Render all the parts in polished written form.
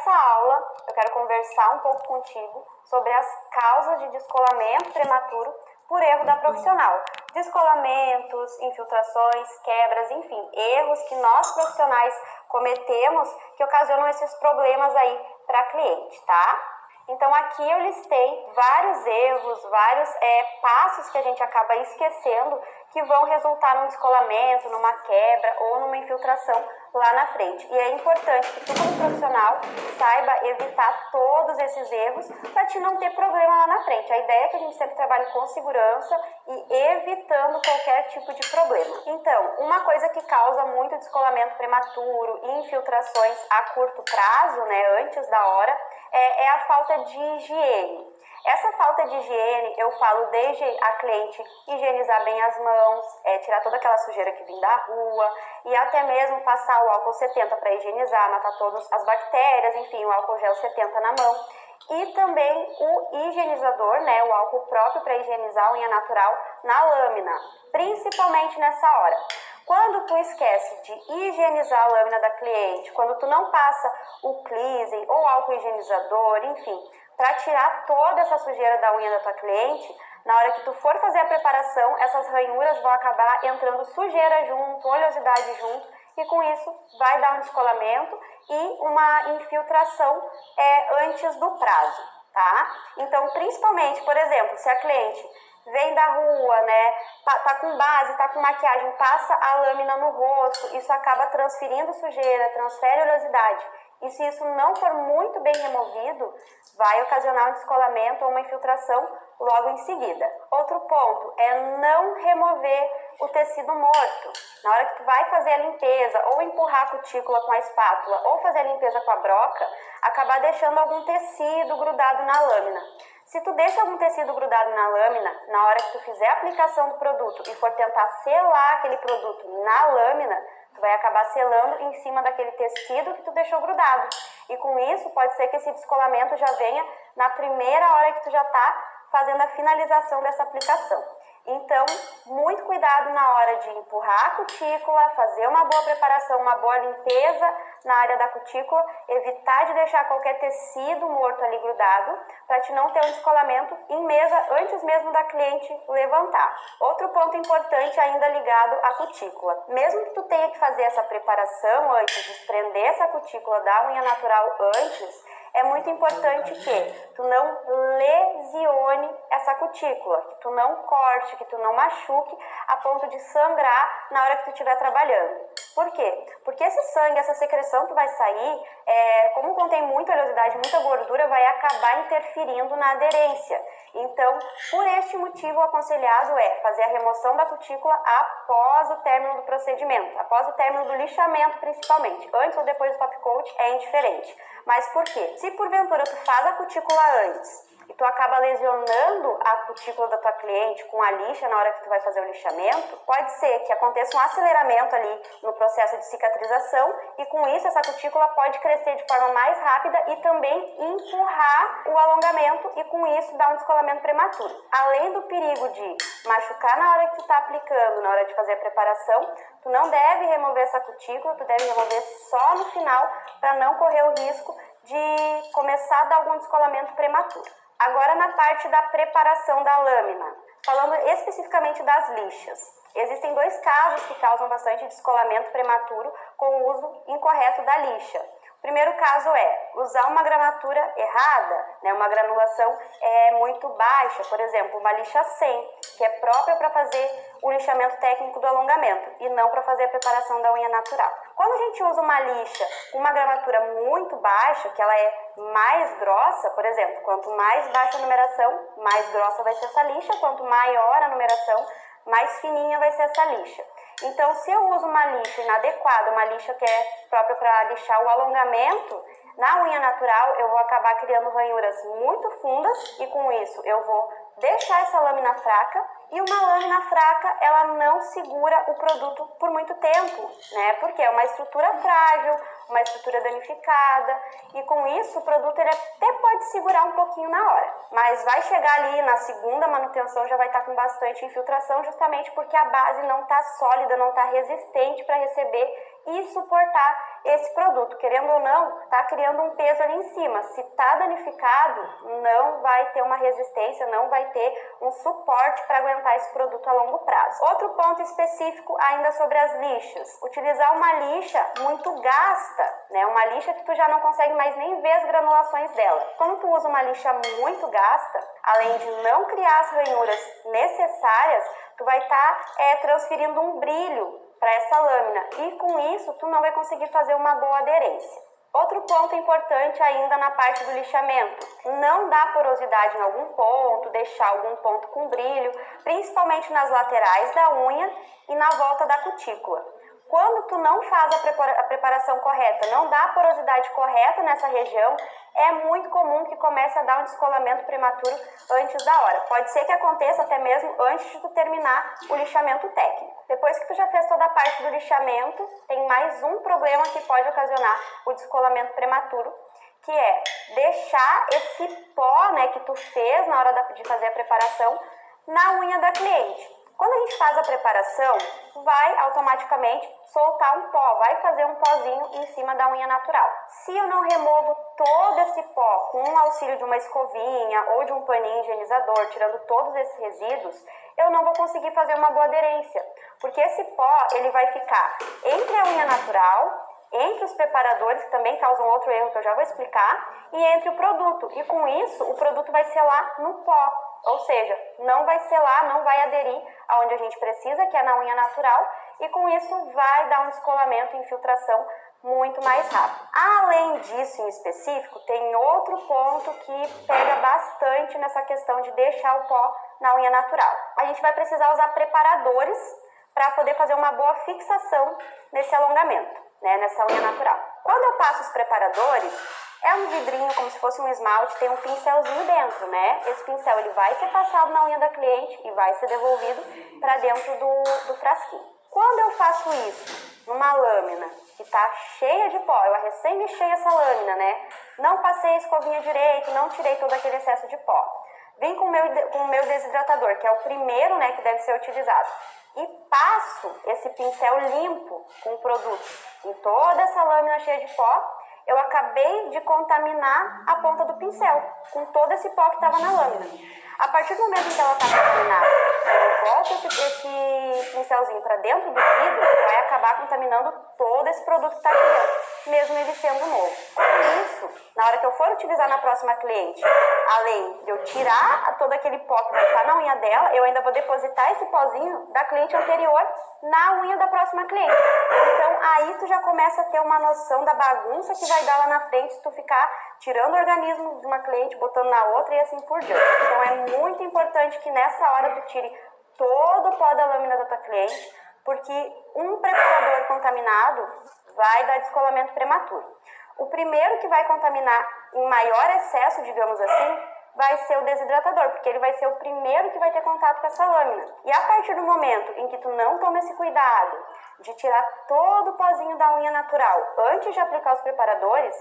Nessa aula, eu quero conversar um pouco contigo sobre as causas de descolamento prematuro por erro da profissional. Descolamentos, infiltrações, quebras, enfim, erros que nós profissionais cometemos que ocasionam esses problemas aí para cliente, tá? Então aqui eu listei vários erros, vários passos que a gente acaba esquecendo que vão resultar num descolamento, numa quebra ou numa infiltração lá na frente. E é importante que tu, como profissional, saiba evitar todos esses erros para te não ter problema lá na frente. A ideia é que a gente sempre trabalhe com segurança e evitando qualquer tipo de problema. Então, uma coisa que causa muito descolamento prematuro e infiltrações a curto prazo, né, antes da hora, é a falta de higiene. Essa falta de higiene, eu falo desde a cliente higienizar bem as mãos, tirar toda aquela sujeira que vem da rua e até mesmo passar o álcool 70 para higienizar, matar todas as bactérias, enfim, o álcool gel 70 na mão. E também o higienizador, né, o álcool próprio para higienizar a unha natural na lâmina, principalmente nessa hora. Quando tu esquece de higienizar a lâmina da cliente, quando tu não passa o cleansing ou álcool higienizador, enfim, para tirar toda essa sujeira da unha da tua cliente, na hora que tu for fazer a preparação, essas ranhuras vão acabar entrando sujeira junto, oleosidade junto, e com isso vai dar um descolamento e uma infiltração antes do prazo, tá? Então, principalmente, por exemplo, se a cliente vem da rua, né, tá com base, tá com maquiagem, passa a lâmina no rosto, isso acaba transferindo sujeira, transfere oleosidade. E se isso não for muito bem removido, vai ocasionar um descolamento ou uma infiltração logo em seguida. Outro ponto é não remover o tecido morto. Na hora que tu vai fazer a limpeza, ou empurrar a cutícula com a espátula, ou fazer a limpeza com a broca, acabar deixando algum tecido grudado na lâmina. Se tu deixa algum tecido grudado na lâmina, na hora que tu fizer a aplicação do produto e for tentar selar aquele produto na lâmina, tu vai acabar selando em cima daquele tecido que tu deixou grudado. E com isso, pode ser que esse descolamento já venha na primeira hora que tu já tá fazendo a finalização dessa aplicação. Então, muito cuidado na hora de empurrar a cutícula, fazer uma boa preparação, uma boa limpeza na área da cutícula, evitar de deixar qualquer tecido morto ali grudado, para te não ter um descolamento em mesa antes mesmo da cliente levantar. Outro ponto importante ainda ligado à cutícula. Mesmo que tu tenha que fazer essa preparação antes, desprender essa cutícula da unha natural antes, é muito importante que tu não lesione essa cutícula, que tu não corte, que tu não machuque a ponto de sangrar na hora que tu estiver trabalhando. Por quê? Porque esse sangue, essa secreção que vai sair, como contém muita oleosidade, muita gordura, vai acabar interferindo na aderência. Então, por este motivo, o aconselhado é fazer a remoção da cutícula após o término do procedimento, após o término do lixamento principalmente. Antes ou depois do top coat é indiferente. Mas por quê? Se porventura tu faz a cutícula antes e tu acaba lesionando a cutícula da tua cliente com a lixa na hora que tu vai fazer o lixamento, pode ser que aconteça um aceleramento ali no processo de cicatrização e com isso essa cutícula pode crescer de forma mais rápida e também empurrar o alongamento e com isso dar um descolamento prematuro. Além do perigo de machucar na hora que tu tá aplicando, na hora de fazer a preparação, tu não deve remover essa cutícula, tu deve remover só no final para não correr o risco de começar a dar algum descolamento prematuro. Agora na parte da preparação da lâmina, falando especificamente das lixas. Existem dois casos que causam bastante descolamento prematuro com o uso incorreto da lixa. O primeiro caso é usar uma gramatura errada, né, uma granulação muito baixa, por exemplo, uma lixa 100, que é própria para fazer o lixamento técnico do alongamento e não para fazer a preparação da unha natural. Quando a gente usa uma lixa com uma gramatura muito baixa, que ela é mais grossa, por exemplo, quanto mais baixa a numeração, mais grossa vai ser essa lixa, quanto maior a numeração, mais fininha vai ser essa lixa. Então, se eu uso uma lixa inadequada, uma lixa que é própria para lixar o alongamento, na unha natural eu vou acabar criando ranhuras muito fundas e com isso eu vou deixar essa lâmina fraca e uma lâmina fraca ela não segura o produto por muito tempo, né? Porque é uma estrutura frágil, uma estrutura danificada e com isso o produto ele até pode segurar um pouquinho na hora, mas vai chegar ali na segunda manutenção já vai estar com bastante infiltração justamente porque a base não está sólida, não está resistente para receber e suportar esse produto. Querendo ou não, está criando um peso ali em cima. Se está danificado, não vai ter uma resistência, não vai ter um suporte para aguentar esse produto a longo prazo. Outro ponto específico ainda sobre as lixas. Utilizar uma lixa muito gasta, né? Uma lixa que tu já não consegue mais nem ver as granulações dela. Quando tu usa uma lixa muito gasta, além de não criar as ranhuras necessárias, tu vai estar transferindo um brilho para essa lâmina e com isso tu não vai conseguir fazer uma boa aderência. Outro ponto importante ainda na parte do lixamento, não dar porosidade em algum ponto, deixar algum ponto com brilho, principalmente nas laterais da unha e na volta da cutícula. Quando tu não faz a preparação correta, não dá a porosidade correta nessa região, é muito comum que comece a dar um descolamento prematuro antes da hora. Pode ser que aconteça até mesmo antes de tu terminar o lixamento técnico. Depois que tu já fez toda a parte do lixamento, tem mais um problema que pode ocasionar o descolamento prematuro, que é deixar esse pó, né, que tu fez na hora de fazer a preparação na unha da cliente. Quando a gente faz a preparação, vai automaticamente soltar um pó, vai fazer um pozinho em cima da unha natural. Se eu não removo todo esse pó com o auxílio de uma escovinha ou de um paninho higienizador, tirando todos esses resíduos, eu não vou conseguir fazer uma boa aderência, porque esse pó ele vai ficar entre a unha natural, entre os preparadores, que também causam outro erro que eu já vou explicar, e entre o produto. E com isso, o produto vai selar no pó. Ou seja, não vai selar, não vai aderir aonde a gente precisa, que é na unha natural, e com isso vai dar um descolamento e infiltração muito mais rápido. Além disso, em específico, tem outro ponto que pega bastante nessa questão de deixar o pó na unha natural. A gente vai precisar usar preparadores para poder fazer uma boa fixação nesse alongamento, né, nessa unha natural. Quando eu passo os preparadores, é um vidrinho como se fosse um esmalte, tem um pincelzinho dentro, né? Esse pincel ele vai ser passado na unha da cliente e vai ser devolvido para dentro do frasquinho. Quando eu faço isso numa lâmina que está cheia de pó, eu recém lixei essa lâmina, né? Não passei a escovinha direito, não tirei todo aquele excesso de pó. Vim com o meu desidratador, que é o primeiro, né, que deve ser utilizado. E passo esse pincel limpo com o produto em toda essa lâmina cheia de pó. Eu acabei de contaminar a ponta do pincel com todo esse pó que estava na lâmina. A partir do momento em que ela está contaminada, eu volto esse pincelzinho para dentro do vidro, vai acabar contaminando todo esse produto que está aqui dentro, mesmo ele sendo novo. Com isso, na hora que eu for utilizar na próxima cliente, além de eu tirar todo aquele pó que vai estar na unha dela, eu ainda vou depositar esse pozinho da cliente anterior na unha da próxima cliente. Então aí tu já começa a ter uma noção da bagunça que vai dar lá na frente se tu ficar tirando o organismo de uma cliente, botando na outra e assim por diante. Então é muito importante que nessa hora tu tire todo o pó da lâmina da tua cliente, porque um preparador contaminado vai dar descolamento prematuro. O primeiro que vai contaminar em maior excesso, digamos assim, vai ser o desidratador, porque ele vai ser o primeiro que vai ter contato com essa lâmina. E a partir do momento em que tu não toma esse cuidado de tirar todo o pozinho da unha natural antes de aplicar os preparadores,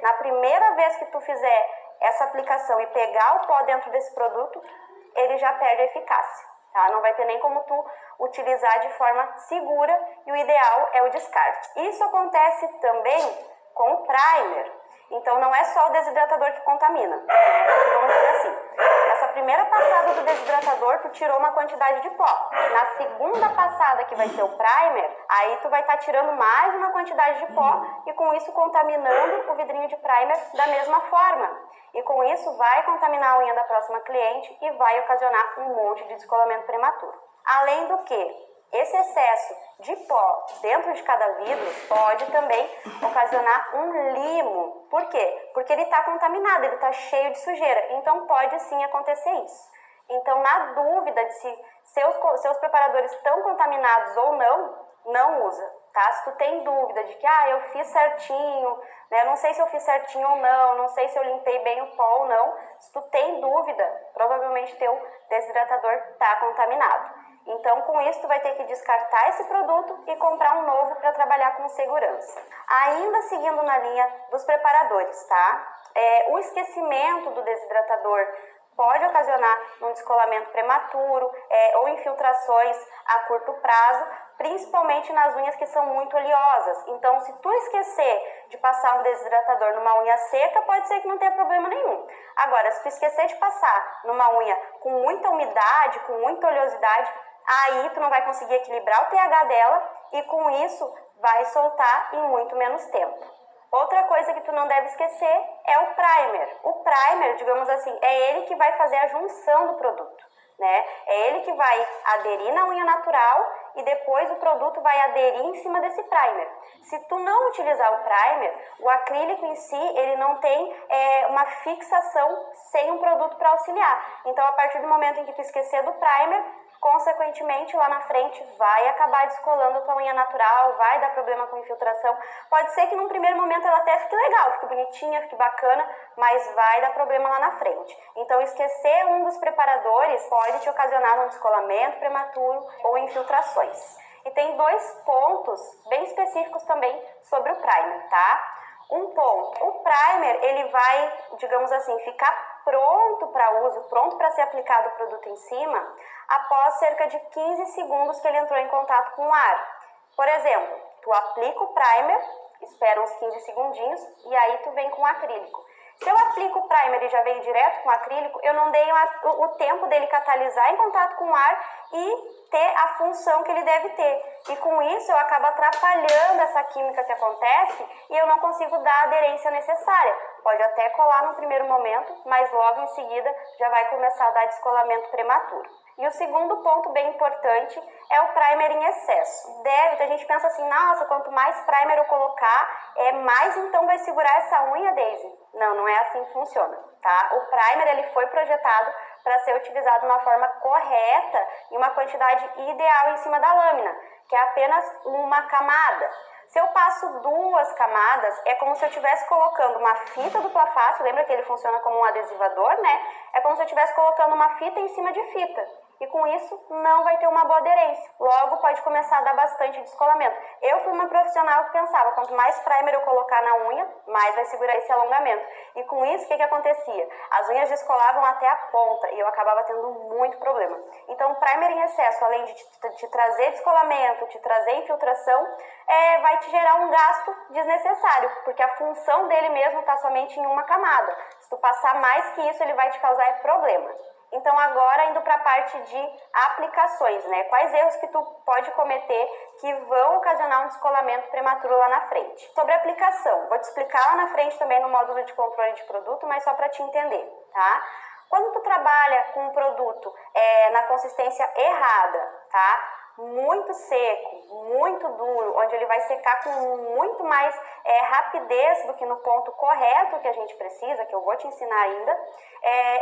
na primeira vez que tu fizer essa aplicação e pegar o pó dentro desse produto, ele já perde a eficácia, tá? Não vai ter nem como tu utilizar de forma segura e o ideal é o descarte. Isso acontece também com o primer. Então não é só o desidratador que contamina, vamos dizer assim. Nessa primeira passada do desidratador, tu tirou uma quantidade de pó. Na segunda passada, que vai ser o primer, aí tu vai estar tirando mais uma quantidade de pó e com isso contaminando o vidrinho de primer da mesma forma. E com isso vai contaminar a unha da próxima cliente e vai ocasionar um monte de descolamento prematuro. Além do que, esse excesso de pó dentro de cada vidro pode também ocasionar um limo. Por quê? Porque ele está contaminado, ele está cheio de sujeira. Então pode sim acontecer isso. Então, na dúvida de se seus preparadores estão contaminados ou não usa. Tá? Se tu tem dúvida de que eu fiz certinho, né? Não sei se eu fiz certinho ou não sei se eu limpei bem o pó ou não. Se tu tem dúvida, provavelmente teu desidratador está contaminado. Então, com isso, tu vai ter que descartar esse produto e comprar um novo para trabalhar com segurança. Ainda seguindo na linha dos preparadores, tá? O esquecimento do desidratador pode ocasionar um descolamento prematuro ou infiltrações a curto prazo, principalmente nas unhas que são muito oleosas. Então, se tu esquecer de passar um desidratador numa unha seca, pode ser que não tenha problema nenhum. Agora, se tu esquecer de passar numa unha com muita umidade, com muita oleosidade, aí tu não vai conseguir equilibrar o pH dela e com isso vai soltar em muito menos tempo. Outra coisa que tu não deve esquecer é o primer. O primer, digamos assim, é ele que vai fazer a junção do produto, né? É ele que vai aderir na unha natural e depois o produto vai aderir em cima desse primer. Se tu não utilizar o primer, o acrílico em si, ele não tem uma fixação sem um produto para auxiliar. Então, a partir do momento em que tu esquecer do primer, consequentemente, lá na frente vai acabar descolando a tua unha natural, vai dar problema com infiltração. Pode ser que num primeiro momento ela até fique legal, fique bonitinha, fique bacana, mas vai dar problema lá na frente. Então, esquecer um dos preparadores pode te ocasionar um descolamento prematuro ou infiltrações. E tem 2 pontos bem específicos também sobre o primer, tá? Um ponto, o primer, ele vai, digamos assim, ficar pronto para uso, pronto para ser aplicado o produto em cima, após cerca de 15 segundos que ele entrou em contato com o ar. Por exemplo, tu aplica o primer, espera uns 15 segundinhos e aí tu vem com o acrílico. Se eu aplico o primer e já venho direto com o acrílico, eu não dei o tempo dele catalisar em contato com o ar e ter a função que ele deve ter. E com isso eu acabo atrapalhando essa química que acontece e eu não consigo dar a aderência necessária. Pode até colar no primeiro momento, mas logo em seguida já vai começar a dar descolamento prematuro. E o segundo ponto bem importante é o primer em excesso. A gente pensa assim, nossa, quanto mais primer eu colocar, mais então vai segurar essa unha, Daisy. Não, não é assim que funciona, tá? O primer, ele foi projetado para ser utilizado de uma forma correta e uma quantidade ideal em cima da lâmina, que é apenas uma camada. Se eu passo 2 camadas, é como se eu estivesse colocando uma fita dupla face, lembra que ele funciona como um adesivador, né? É como se eu estivesse colocando uma fita em cima de fita. E com isso, não vai ter uma boa aderência. Logo, pode começar a dar bastante descolamento. Eu fui uma profissional que pensava, quanto mais primer eu colocar na unha, mais vai segurar esse alongamento. E com isso, o que acontecia? As unhas descolavam até a ponta e eu acabava tendo muito problema. Então, o primer em excesso, além de te trazer descolamento, te trazer infiltração, vai te gerar um gasto desnecessário, porque a função dele mesmo está somente em uma camada. Se tu passar mais que isso, ele vai te causar problema. Então, agora indo para a parte de aplicações, né? Quais erros que tu pode cometer que vão ocasionar um descolamento prematuro lá na frente? Sobre a aplicação, vou te explicar lá na frente também no módulo de controle de produto, mas só para te entender, tá? Quando tu trabalha com um produto na consistência errada, tá? Muito seco, muito duro, onde ele vai secar com muito mais rapidez do que no ponto correto que a gente precisa, que eu vou te ensinar ainda,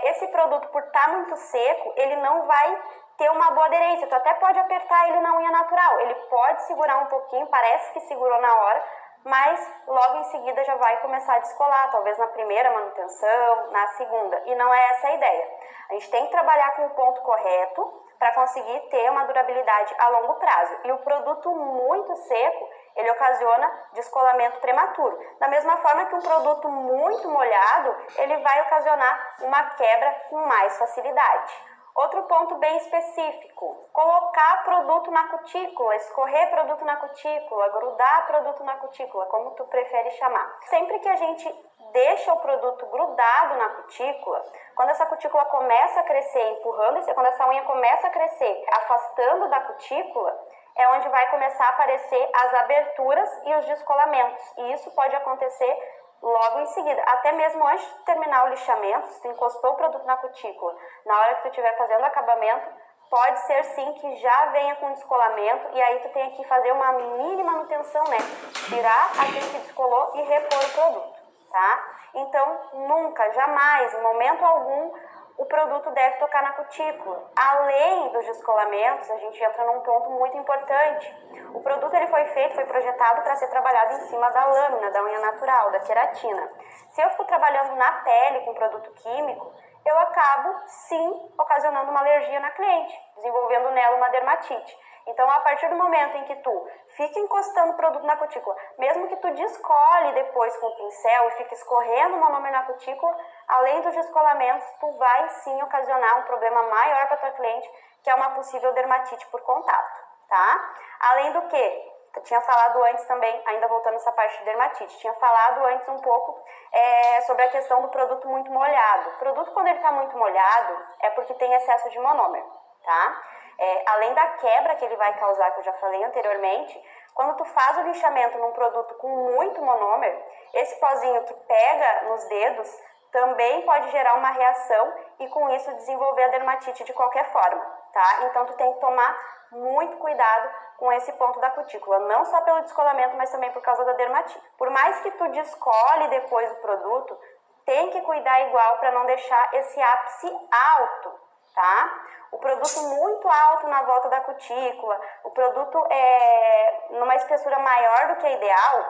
esse produto, por estar muito seco, ele não vai ter uma boa aderência. Tu até pode apertar ele na unha natural, ele pode segurar um pouquinho, parece que segurou na hora, mas logo em seguida já vai começar a descolar, talvez na primeira manutenção, na segunda, e não é essa a ideia. A gente tem que trabalhar com o ponto correto para conseguir ter uma durabilidade a longo prazo. E o produto muito seco, ele ocasiona descolamento prematuro. Da mesma forma que um produto muito molhado, ele vai ocasionar uma quebra com mais facilidade. Outro ponto bem específico, colocar produto na cutícula, escorrer produto na cutícula, grudar produto na cutícula, como tu prefere chamar. Sempre que a gente deixa o produto grudado na cutícula, quando essa cutícula começa a crescer, quando essa unha começa a crescer, afastando da cutícula, é onde vai começar a aparecer as aberturas e os descolamentos. E isso pode acontecer logo em seguida, até mesmo antes de terminar o lixamento, se tu encostou o produto na cutícula, na hora que tu estiver fazendo o acabamento, pode ser sim que já venha com descolamento e aí tu tenha que fazer uma mini manutenção, né? Tirar aquilo que descolou e repor o produto, tá? Então, nunca, jamais, em momento algum, o produto deve tocar na cutícula. Além dos descolamentos, a gente entra num ponto muito importante. O produto ele foi projetado para ser trabalhado em cima da lâmina, da unha natural, da queratina. Se eu for trabalhando na pele com produto químico, eu acabo, sim, ocasionando uma alergia na cliente, desenvolvendo nela uma dermatite. Então, a partir do momento em que tu fica encostando o produto na cutícula, mesmo que tu descole depois com o pincel e fique escorrendo o monômero na cutícula, além dos descolamentos, tu vai sim ocasionar um problema maior para tua cliente, que é uma possível dermatite por contato, tá? Além do que, eu tinha falado antes também, ainda voltando nessa parte de dermatite, tinha falado antes um pouco sobre a questão do produto muito molhado. O produto, quando ele está muito molhado, é porque tem excesso de monômero, tá? Além da quebra que ele vai causar, que eu já falei anteriormente, quando tu faz o lixamento num produto com muito monômero, esse pozinho que pega nos dedos também pode gerar uma reação e com isso desenvolver a dermatite de qualquer forma, tá? Então tu tem que tomar muito cuidado com esse ponto da cutícula, não só pelo descolamento, mas também por causa da dermatite. Por mais que tu descole depois o produto, tem que cuidar igual para não deixar esse ápice alto, tá? O produto muito alto na volta da cutícula, o produto numa espessura maior do que a ideal,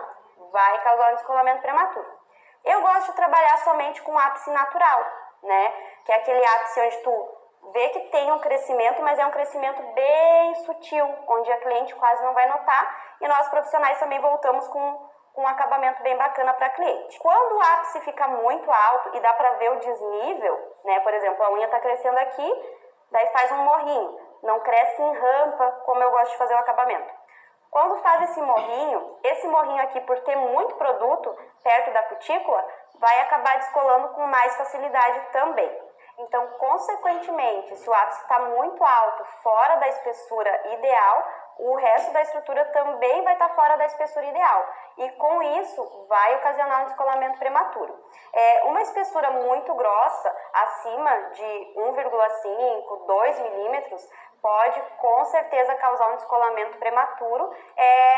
vai causar um descolamento prematuro. Eu gosto de trabalhar somente com ápice natural, né? Que é aquele ápice onde tu vê que tem um crescimento, mas é um crescimento bem sutil, onde a cliente quase não vai notar, e nós profissionais também voltamos com um acabamento bem bacana para a cliente. Quando o ápice fica muito alto e dá para ver o desnível, né? Por exemplo, a unha está crescendo aqui, daí faz um morrinho, não cresce em rampa, como eu gosto de fazer o acabamento. Quando faz esse morrinho aqui, por ter muito produto perto da cutícula, vai acabar descolando com mais facilidade também. Então, consequentemente, se o ápice está muito alto, fora da espessura ideal, o resto da estrutura também vai estar fora da espessura ideal. E com isso, vai ocasionar um descolamento prematuro. Uma espessura muito grossa, acima de 1,5, 2 milímetros, pode com certeza causar um descolamento prematuro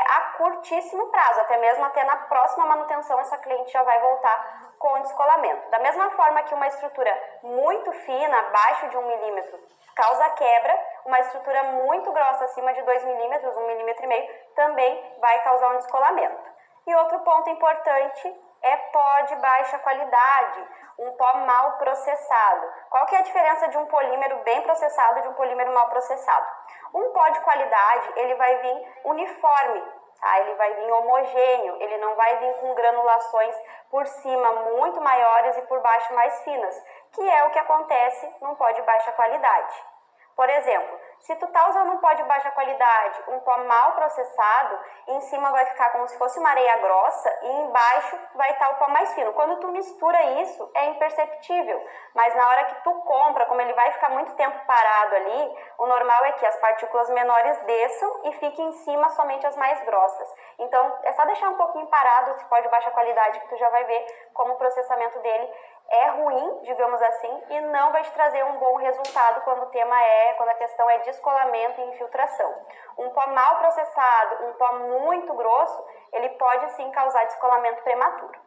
a curtíssimo prazo, até na próxima manutenção essa cliente já vai voltar com descolamento. Da mesma forma que uma estrutura muito fina, abaixo de 1 milímetro, causa quebra, uma estrutura muito grossa, acima de 2 milímetros, 1,5 milímetros, também vai causar um descolamento. E outro ponto importante é pó de baixa qualidade, um pó mal processado. Qual que é a diferença de um polímero bem processado e de um polímero mal processado? Um pó de qualidade, ele vai vir uniforme, tá? Ele vai vir homogêneo, ele não vai vir com granulações por cima muito maiores e por baixo mais finas, que é o que acontece num pó de baixa qualidade. Por exemplo, se tu tá usando um pó de baixa qualidade, um pó mal processado, em cima vai ficar como se fosse uma areia grossa e embaixo vai estar o pó mais fino. Quando tu mistura isso, é imperceptível, mas na hora que tu compra, como ele vai ficar muito tempo parado ali, o normal é que as partículas menores desçam e fiquem em cima somente as mais grossas. Então, é só deixar um pouquinho parado esse pó de baixa qualidade que tu já vai ver como o processamento dele é ruim, digamos assim, e não vai te trazer um bom resultado quando a questão é descolamento e infiltração. Um pó mal processado, um pó muito grosso, ele pode sim causar descolamento prematuro.